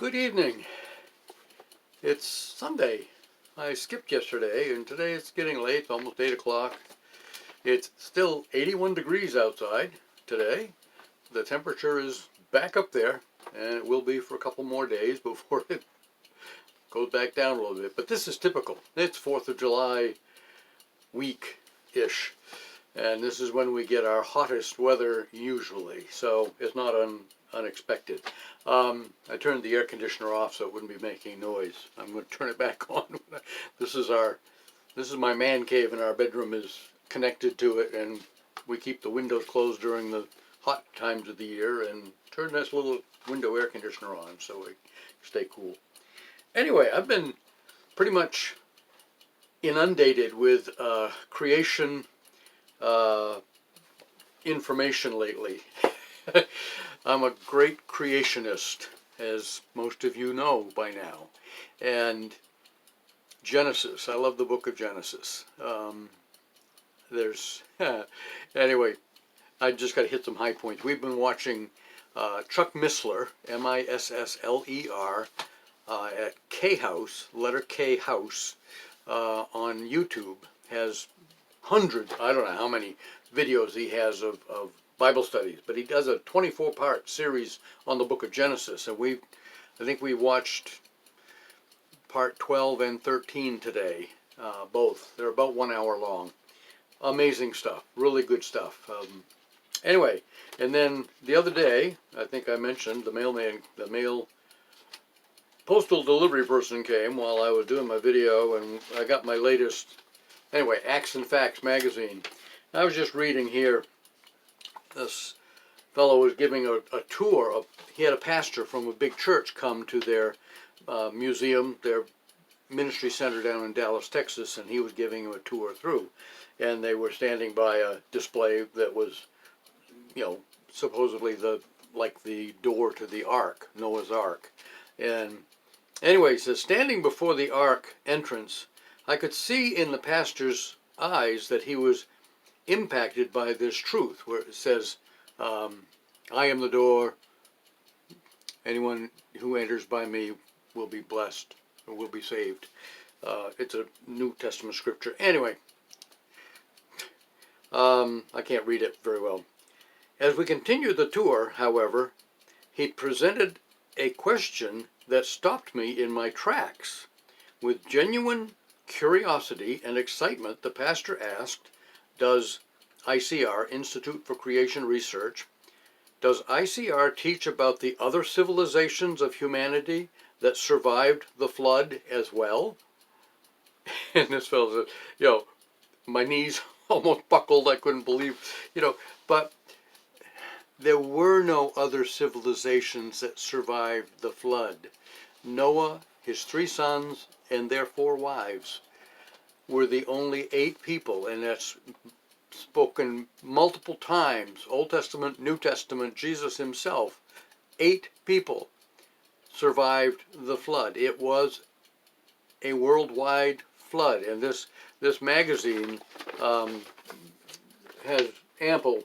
Good evening. It's Sunday. I skipped yesterday and today it's getting late, almost 8 o'clock. It's still 81 degrees outside today. The temperature is back up there and it will be for a couple more days before it goes back down a little bit. But this is typical. It's 4th of July week-ish. And this is when we get our hottest weather usually. So it's not unexpected. I turned the air conditioner off so it wouldn't be making noise. I'm going to turn it back on. This is my man cave, and our bedroom is connected to it, and we keep the windows closed during the hot times of the year and turn this little window air conditioner on so we stay cool. Anyway, I've been pretty much inundated with creation information lately. I'm a great creationist, as most of you know by now. And Genesis, I love the book of Genesis. Anyway, I just got to hit some high points. We've been watching Chuck Missler, Missler, at K House, letter K House, on YouTube. Has hundreds, I don't know how many videos he has of Bible studies, but he does a 24-part series on the book of Genesis, and I think we watched part 12 and 13 today, both. They're about 1 hour long. Amazing stuff, really good stuff. Anyway, and then the other day, I think I mentioned the mail postal delivery person came while I was doing my video, and I got my latest, anyway, Acts and Facts magazine. I was just reading here. This fellow was giving a tour. He had a pastor from a big church come to their museum, their ministry center down in Dallas, Texas, and he was giving him a tour through. And they were standing by a display that was, supposedly like the door to the ark, Noah's Ark. And anyway, he says, standing before the ark entrance, I could see in the pastor's eyes that he was impacted by this truth, where it says, I am the door, anyone who enters by me will be blessed or will be saved. It's a New Testament scripture. Anyway, I can't read it very well. As we continued the tour, however, he presented a question that stopped me in my tracks. With genuine curiosity and excitement, the pastor asked, does ICR, Institute for Creation Research, does ICR teach about the other civilizations of humanity that survived the flood as well? And this fellow said, my knees almost buckled. I couldn't believe, but there were no other civilizations that survived the flood. Noah, his 3 sons, and their 4 wives were the only 8 people, and that's spoken multiple times, Old Testament, New Testament, Jesus himself. 8 people survived the flood. It was a worldwide flood, and this magazine has ample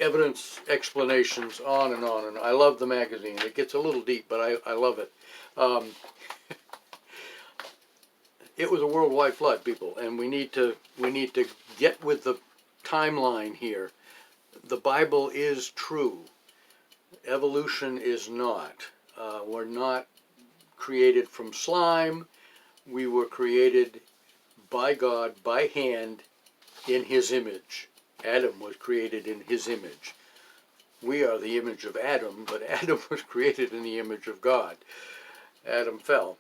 evidence, explanations, on and on. And I love the magazine. It gets a little deep, but I love it. It was a worldwide flood, people, and we need to get with the timeline here. The Bible is true. Evolution is not. We're not created from slime. We were created by God, by hand, in his image. Adam was created in his image. We are the image of Adam, but Adam was created in the image of God. Adam fell.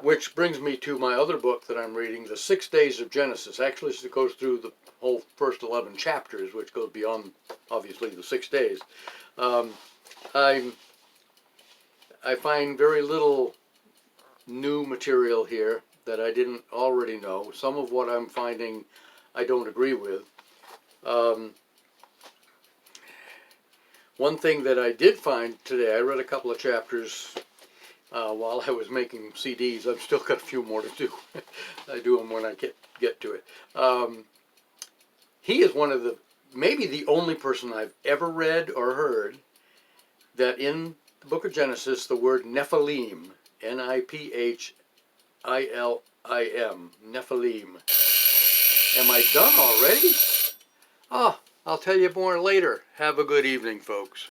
Which brings me to my other book that I'm reading, The 6 Days of Genesis. Actually, it goes through the whole first 11 chapters, which goes beyond, obviously, the 6 days. I find very little new material here that I didn't already know. Some of what I'm finding I don't agree with. One thing that I did find today, I read a couple of chapters while I was making CDs. I've still got a few more to do. I do them when I get to it. He is one of maybe the only person I've ever read or heard that in the book of Genesis, the word Nephilim, Niphilim, Nephilim. Am I done already? Oh, I'll tell you more later. Have a good evening, folks.